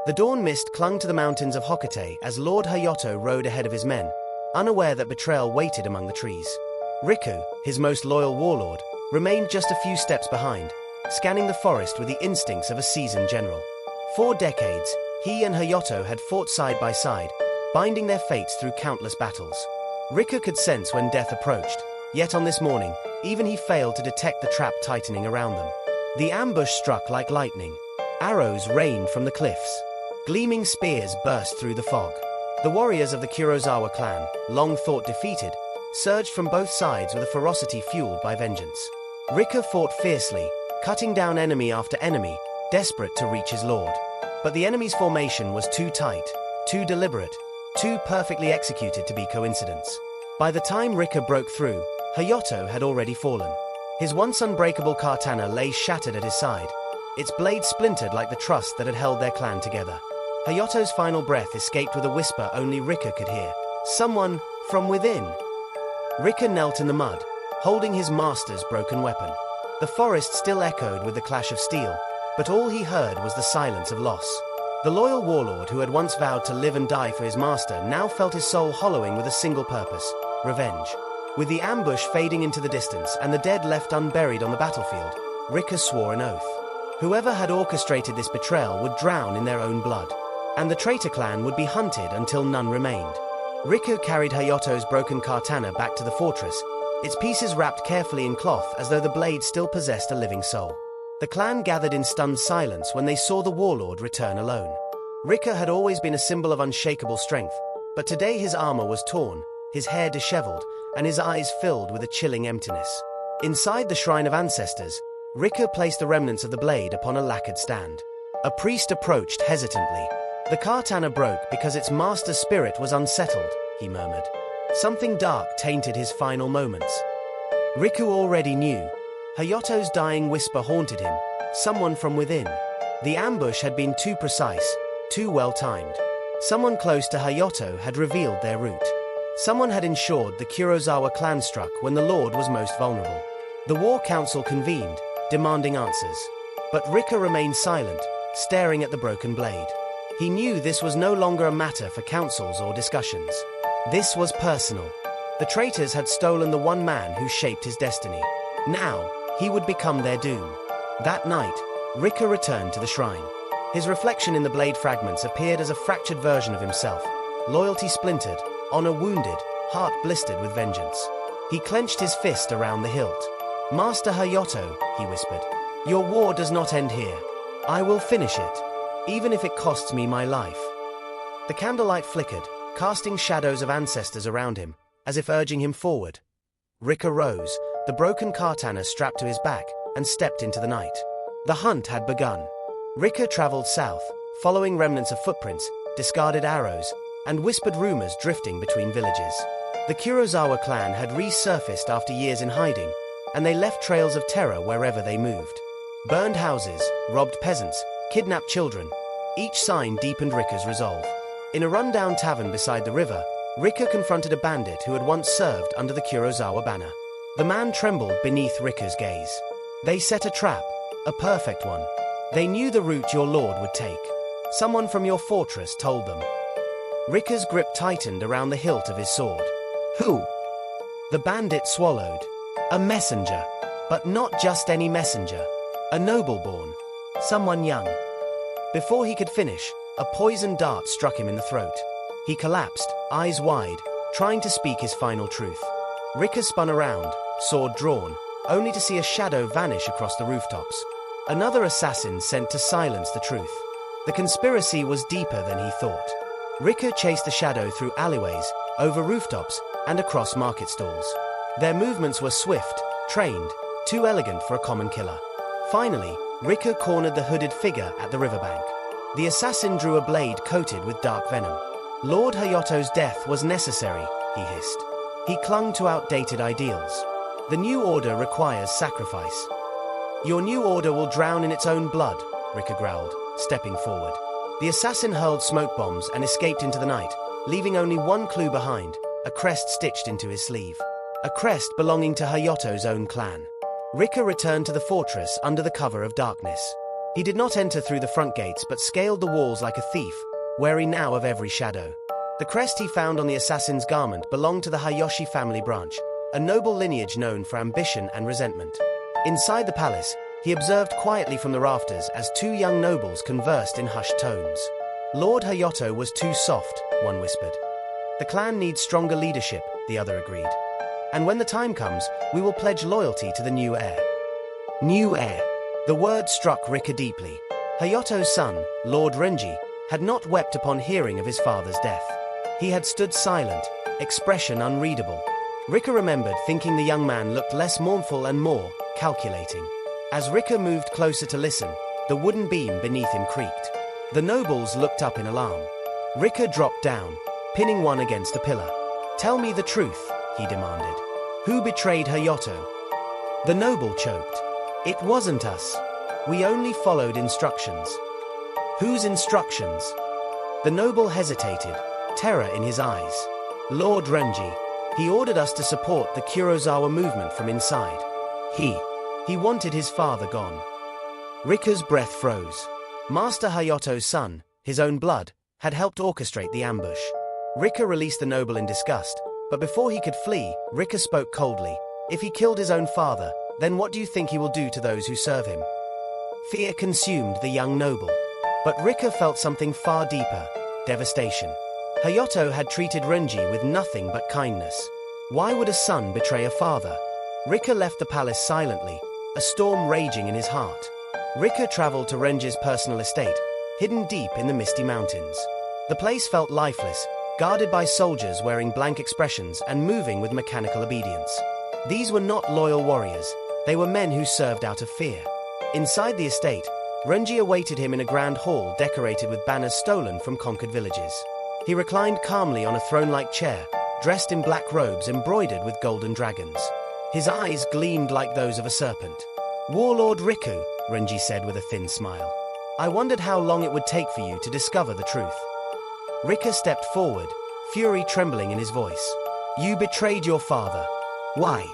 The dawn mist clung to the mountains of Hokate as Lord Hayato rode ahead of his men, unaware that betrayal waited among the trees. Riku, his most loyal warlord, remained just a few steps behind, scanning the forest with the instincts of a seasoned general. 4 decades, he and Hayato had fought side by side, binding their fates through countless battles. Riku could sense when death approached, yet on this morning, even he failed to detect the trap tightening around them. The ambush struck like lightning. Arrows rained from the cliffs. Gleaming spears burst through the fog. The warriors of the Kurosawa clan, long thought defeated, surged from both sides with a ferocity fueled by vengeance. Riku fought fiercely, cutting down enemy after enemy, desperate to reach his lord. But the enemy's formation was too tight, too deliberate, too perfectly executed to be coincidence. By the time Riku broke through, Hayato had already fallen. His once unbreakable katana lay shattered at his side, its blade splintered like the trust that had held their clan together. Hayato's final breath escaped with a whisper only Riku could hear. Someone from within. Riku knelt in the mud, holding his master's broken weapon. The forest still echoed with the clash of steel, but all he heard was the silence of loss. The loyal warlord who had once vowed to live and die for his master now felt his soul hollowing with a single purpose: revenge. With the ambush fading into the distance and the dead left unburied on the battlefield, Riku swore an oath. Whoever had orchestrated this betrayal would drown in their own blood, and the traitor clan would be hunted until none remained. Riku carried Hayato's broken katana back to the fortress, its pieces wrapped carefully in cloth as though the blade still possessed a living soul. The clan gathered in stunned silence when they saw the warlord return alone. Riku had always been a symbol of unshakable strength, but today his armor was torn, his hair disheveled, and his eyes filled with a chilling emptiness. Inside the Shrine of Ancestors, Riku placed the remnants of the blade upon a lacquered stand. A priest approached hesitantly. The katana broke because its master's spirit was unsettled, he murmured. Something dark tainted his final moments. Riku already knew. Hayato's dying whisper haunted him, someone from within. The ambush had been too precise, too well timed. Someone close to Hayato had revealed their route. Someone had ensured the Kurosawa clan struck when the Lord was most vulnerable. The war council convened, demanding answers. But Riku remained silent, staring at the broken blade. He knew this was no longer a matter for councils or discussions. This was personal. The traitors had stolen the one man who shaped his destiny. Now, he would become their doom. That night, Riku returned to the shrine. His reflection in the blade fragments appeared as a fractured version of himself. Loyalty splintered, honor wounded, heart blistered with vengeance. He clenched his fist around the hilt. "Master Hayato," he whispered, "your war does not end here. I will finish it, even if it costs me my life." The candlelight flickered, casting shadows of ancestors around him, as if urging him forward. Riku rose, the broken katana strapped to his back, and stepped into the night. The hunt had begun. Riku traveled south, following remnants of footprints, discarded arrows, and whispered rumors drifting between villages. The Kurosawa clan had resurfaced after years in hiding, and they left trails of terror wherever they moved. Burned houses, robbed peasants, kidnapped children. Each sign deepened Riku's resolve. In a rundown tavern beside the river, Riku confronted a bandit who had once served under the Kurosawa banner. The man trembled beneath Riku's gaze. They set a trap, a perfect one. They knew the route your lord would take. Someone from your fortress told them. Riku's grip tightened around the hilt of his sword. Who? The bandit swallowed. A messenger. But not just any messenger. A noble-born. Someone young. Before he could finish, a poisoned dart struck him in the throat. He collapsed, eyes wide, trying to speak his final truth. Riku spun around, sword drawn, only to see a shadow vanish across the rooftops. Another assassin sent to silence the truth. The conspiracy was deeper than he thought. Riku chased the shadow through alleyways, over rooftops, and across market stalls. Their movements were swift, trained, too elegant for a common killer. Finally, Riku cornered the hooded figure at the riverbank. The assassin drew a blade coated with dark venom. Lord Hayato's death was necessary, he hissed. He clung to outdated ideals. The new order requires sacrifice. Your new order will drown in its own blood, Riku growled, stepping forward. The assassin hurled smoke bombs and escaped into the night, leaving only one clue behind, a crest stitched into his sleeve. A crest belonging to Hayato's own clan. Riku returned to the fortress under the cover of darkness. He did not enter through the front gates but scaled the walls like a thief, wary now of every shadow. The crest he found on the assassin's garment belonged to the Hayato family branch, a noble lineage known for ambition and resentment. Inside the palace, he observed quietly from the rafters as two young nobles conversed in hushed tones. Lord Hayato was too soft, one whispered. The clan needs stronger leadership, the other agreed. And when the time comes, we will pledge loyalty to the new heir. New heir. The word struck Rika deeply. Hayato's son, Lord Renji, had not wept upon hearing of his father's death. He had stood silent, expression unreadable. Rika remembered thinking the young man looked less mournful and more calculating. As Rika moved closer to listen, the wooden beam beneath him creaked. The nobles looked up in alarm. Rika dropped down, pinning one against a pillar. "Tell me the truth," he demanded. "Who betrayed Hayato?" The noble choked. "It wasn't us. We only followed instructions." "Whose instructions?" The noble hesitated, terror in his eyes. "Lord Renji. He ordered us to support the Kurosawa movement from inside. He wanted his father gone." Rika's breath froze. Master Hayato's son, his own blood, had helped orchestrate the ambush. Rika released the noble in disgust, but before he could flee, Rika spoke coldly. "If he killed his own father, then what do you think he will do to those who serve him?" Fear consumed the young noble. But Rika felt something far deeper, devastation. Hayato had treated Renji with nothing but kindness. Why would a son betray a father? Rika left the palace silently, a storm raging in his heart. Rika traveled to Renji's personal estate, hidden deep in the misty mountains. The place felt lifeless, guarded by soldiers wearing blank expressions and moving with mechanical obedience. These were not loyal warriors, they were men who served out of fear. Inside the estate, Renji awaited him in a grand hall decorated with banners stolen from conquered villages. He reclined calmly on a throne-like chair, dressed in black robes embroidered with golden dragons. His eyes gleamed like those of a serpent. "Warlord Riku," Renji said with a thin smile. "I wondered how long it would take for you to discover the truth." Rika stepped forward, fury trembling in his voice. "You betrayed your father. Why?"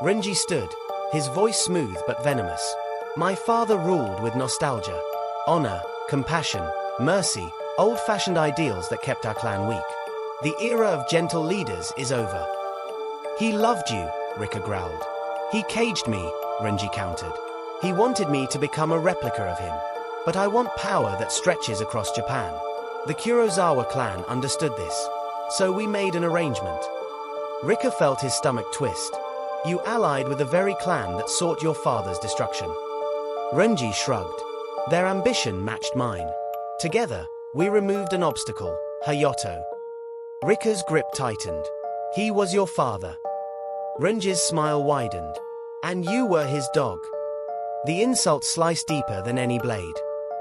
Renji stood, his voice smooth but venomous. "My father ruled with nostalgia. Honor, compassion, mercy, old-fashioned ideals that kept our clan weak. The era of gentle leaders is over." "He loved you," Rika growled. "He caged me," Renji countered. "He wanted me to become a replica of him. But I want power that stretches across Japan." The Kurosawa clan understood this, so we made an arrangement. Rika felt his stomach twist. "You allied with the very clan that sought your father's destruction." Renji shrugged. "Their ambition matched mine. Together, we removed an obstacle, Hayato." Rika's grip tightened. "He was your father." Renji's smile widened. "And you were his dog." The insult sliced deeper than any blade.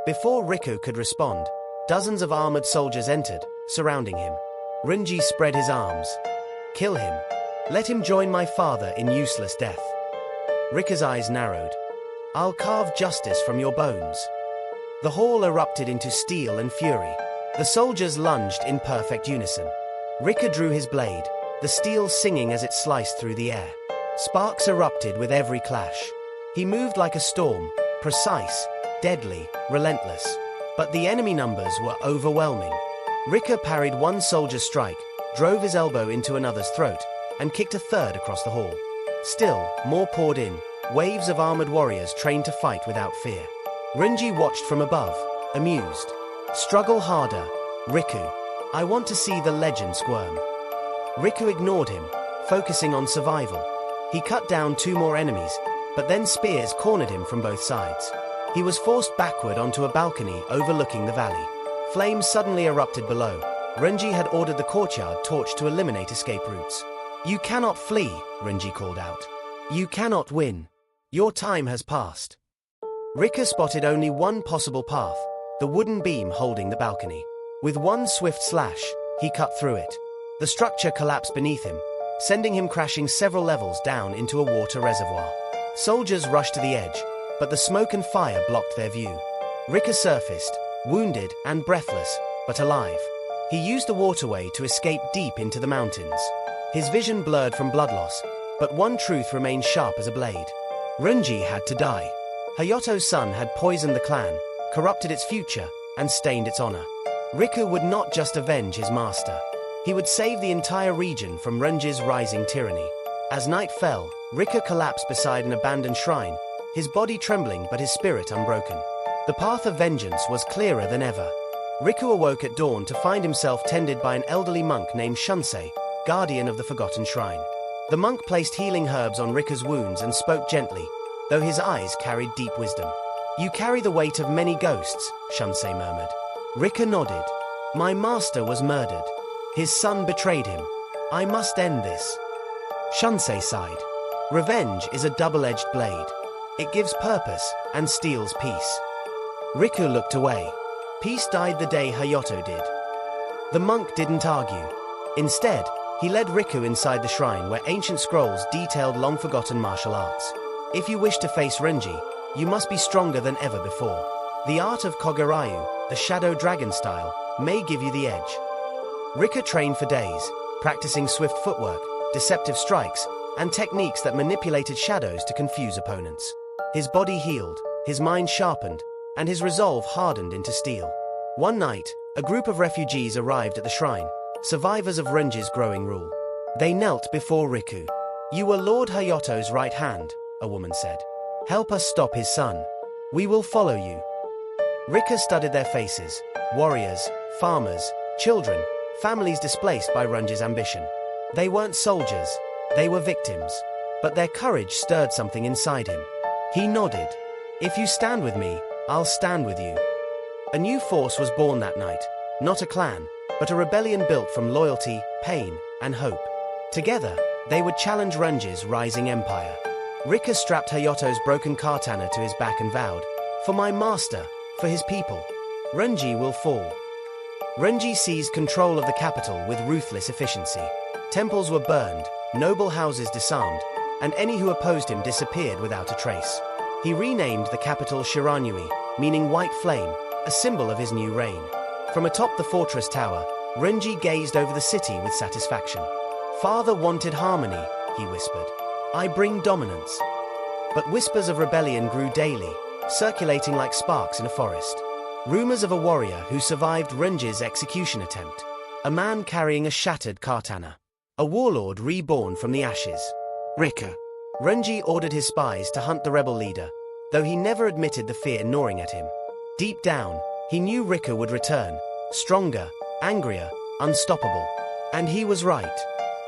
Before Riku could respond, dozens of armored soldiers entered, surrounding him. Renji spread his arms. "Kill him. Let him join my father in useless death." Rika's eyes narrowed. "I'll carve justice from your bones." The hall erupted into steel and fury. The soldiers lunged in perfect unison. Rika drew his blade, the steel singing as it sliced through the air. Sparks erupted with every clash. He moved like a storm, precise, deadly, relentless. But the enemy numbers were overwhelming. Rika parried one soldier's strike, drove his elbow into another's throat, and kicked a third across the hall. Still, more poured in, waves of armored warriors trained to fight without fear. Renji watched from above, amused. "Struggle harder, Riku. I want to see the legend squirm." Riku ignored him, focusing on survival. He cut down two more enemies, but then spears cornered him from both sides. He was forced backward onto a balcony overlooking the valley. Flames suddenly erupted below. Renji had ordered the courtyard torched to eliminate escape routes. "You cannot flee," Renji called out. "You cannot win. Your time has passed." Rika spotted only one possible path, the wooden beam holding the balcony. With one swift slash, he cut through it. The structure collapsed beneath him, sending him crashing several levels down into a water reservoir. Soldiers rushed to the edge, but the smoke and fire blocked their view. Rika surfaced, wounded and breathless, but alive. He used the waterway to escape deep into the mountains. His vision blurred from blood loss, but one truth remained sharp as a blade. Renji had to die. Hayato's son had poisoned the clan, corrupted its future, and stained its honor. Riku would not just avenge his master. He would save the entire region from Renji's rising tyranny. As night fell, Riku collapsed beside an abandoned shrine, his body trembling but his spirit unbroken. The path of vengeance was clearer than ever. Riku awoke at dawn to find himself tended by an elderly monk named Shunsei, guardian of the forgotten shrine. The monk placed healing herbs on Riku's wounds and spoke gently, though his eyes carried deep wisdom. "You carry the weight of many ghosts," Shunsei murmured. Riku nodded. "My master was murdered. His son betrayed him. I must end this." Shunsei sighed. Revenge is a double-edged blade. It gives purpose and steals peace. Riku looked away. Peace died the day Hayato did. The monk didn't argue. Instead, he led Riku inside the shrine where ancient scrolls detailed long-forgotten martial arts. If you wish to face Renji, you must be stronger than ever before. The art of Kogarayu, the shadow dragon style, may give you the edge. Riku trained for days, practicing swift footwork, deceptive strikes, and techniques that manipulated shadows to confuse opponents. His body healed, his mind sharpened, and his resolve hardened into steel. One night, a group of refugees arrived at the shrine, survivors of Renji's growing rule. They knelt before Riku. "You were Lord Hayato's right hand," a woman said. "Help us stop his son. We will follow you." Riku studied their faces: warriors, farmers, children, families displaced by Renji's ambition. They weren't soldiers, they were victims. But their courage stirred something inside him. He nodded. "If you stand with me, I'll stand with you." A new force was born that night, not a clan, but a rebellion built from loyalty, pain, and hope. Together, they would challenge Renji's rising empire. Riku strapped Hayato's broken katana to his back and vowed, "For my master, for his people, Renji will fall." Renji seized control of the capital with ruthless efficiency. Temples were burned, noble houses disarmed, and any who opposed him disappeared without a trace. He renamed the capital Shiranui, meaning white flame, a symbol of his new reign. From atop the fortress tower, Renji gazed over the city with satisfaction. "Father wanted harmony," he whispered. "I bring dominance." But whispers of rebellion grew daily, circulating like sparks in a forest. Rumors of a warrior who survived Renji's execution attempt. A man carrying a shattered katana. A warlord reborn from the ashes. Riku. Renji ordered his spies to hunt the rebel leader, though he never admitted the fear gnawing at him. Deep down, he knew Riku would return, stronger, angrier, unstoppable. And he was right.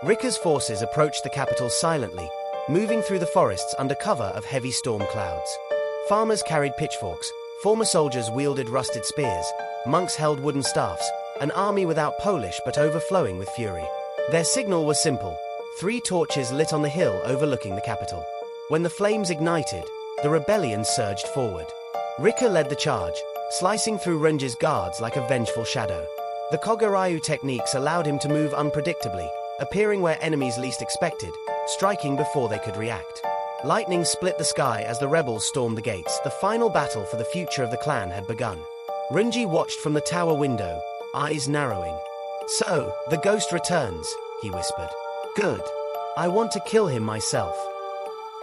Riku's forces approached the capital silently, moving through the forests under cover of heavy storm clouds. Farmers carried pitchforks, former soldiers wielded rusted spears, monks held wooden staffs, an army without polish but overflowing with fury. Their signal was simple: 3 torches lit on the hill overlooking the capital. When the flames ignited, the rebellion surged forward. Riku led the charge, slicing through Renji's guards like a vengeful shadow. The Kogarayu techniques allowed him to move unpredictably, appearing where enemies least expected, striking before they could react. Lightning split the sky as the rebels stormed the gates. The final battle for the future of the clan had begun. Renji watched from the tower window, eyes narrowing. "So, the ghost returns," he whispered. "Good. I want to kill him myself."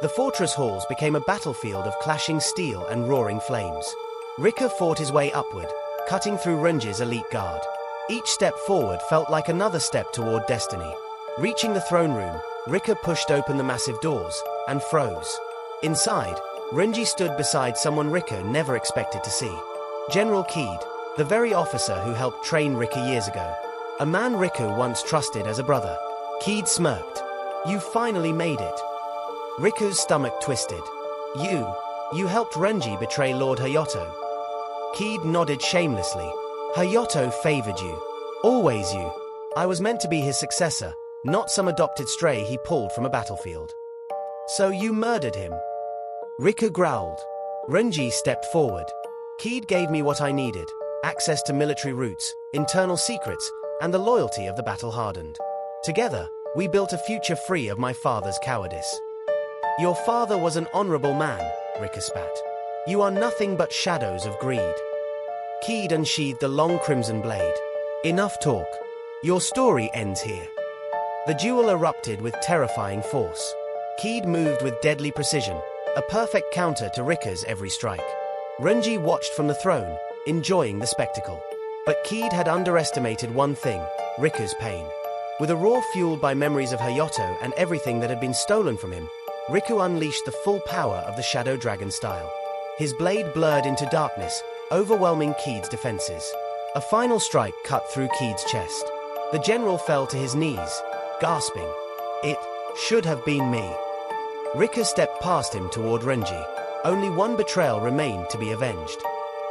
The fortress halls became a battlefield of clashing steel and roaring flames. Riku fought his way upward, cutting through Renji's elite guard. Each step forward felt like another step toward destiny. Reaching the throne room, Riku pushed open the massive doors and froze. Inside, Renji stood beside someone Riku never expected to see. General Keed, the very officer who helped train Riku years ago. A man Riku once trusted as a brother. Keed smirked. "You finally made it." Riku's stomach twisted. You helped Renji betray Lord Hayato." Keed nodded shamelessly. "Hayato favored you. Always you. I was meant to be his successor, not some adopted stray he pulled from a battlefield." "So you murdered him?" Riku growled. Renji stepped forward. "Keed gave me what I needed: access to military routes, internal secrets, and the loyalty of the battle-hardened. Together, we built a future free of my father's cowardice." "Your father was an honorable man," Riku spat. "You are nothing but shadows of greed." Keed unsheathed the long crimson blade. "Enough talk. Your story ends here." The duel erupted with terrifying force. Keed moved with deadly precision, a perfect counter to Rika's every strike. Renji watched from the throne, enjoying the spectacle. But Kid had underestimated one thing, Rika's pain. With a roar fueled by memories of Hayato and everything that had been stolen from him, Riku unleashed the full power of the Shadow Dragon style. His blade blurred into darkness, overwhelming Kid's defenses. A final strike cut through Kid's chest. The general fell to his knees, gasping, "It should have been me." Rika stepped past him toward Renji. Only one betrayal remained to be avenged.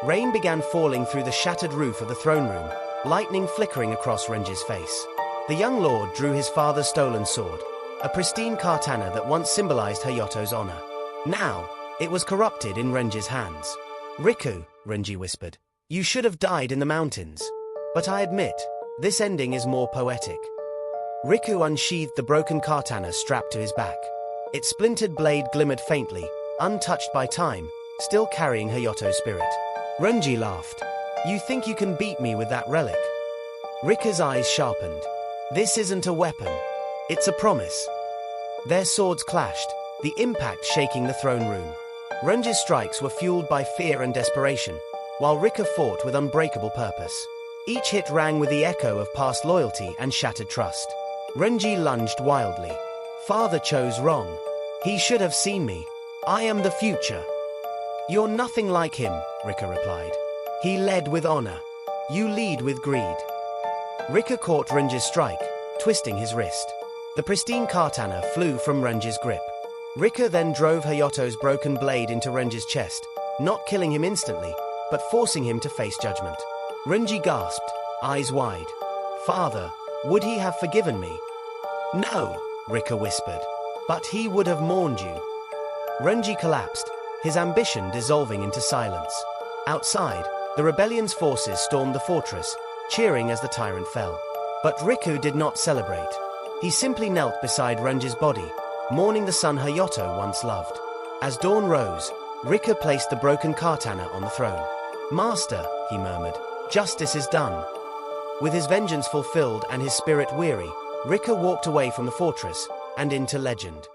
Rain began falling through the shattered roof of the throne room, lightning flickering across Renji's face. The young lord drew his father's stolen sword, a pristine katana that once symbolized Hayato's honor. Now, it was corrupted in Renji's hands. "Riku," Renji whispered, "you should have died in the mountains. But I admit, this ending is more poetic." Riku unsheathed the broken katana strapped to his back. Its splintered blade glimmered faintly, untouched by time, still carrying Hayato's spirit. Renji laughed. "You think you can beat me with that relic?" Rika's eyes sharpened. "This isn't a weapon. It's a promise." Their swords clashed, the impact shaking the throne room. Renji's strikes were fueled by fear and desperation, while Rika fought with unbreakable purpose. Each hit rang with the echo of past loyalty and shattered trust. Renji lunged wildly. "Father chose wrong. He should have seen me. I am the future." "You're nothing like him," Rika replied. "He led with honor. You lead with greed." Rika caught Renji's strike, twisting his wrist. The pristine katana flew from Renji's grip. Rika then drove Hayato's broken blade into Renji's chest, not killing him instantly, but forcing him to face judgment. Renji gasped, eyes wide. "Father, would he have forgiven me?" "No," Rika whispered, "but he would have mourned you." Renji collapsed, his ambition dissolving into silence. Outside, the rebellion's forces stormed the fortress, cheering as the tyrant fell. But Riku did not celebrate. He simply knelt beside Renji's body, mourning the son Hayato once loved. As dawn rose, Rika placed the broken katana on the throne. "Master," he murmured, "justice is done." With his vengeance fulfilled and his spirit weary, Rika walked away from the fortress and into legend.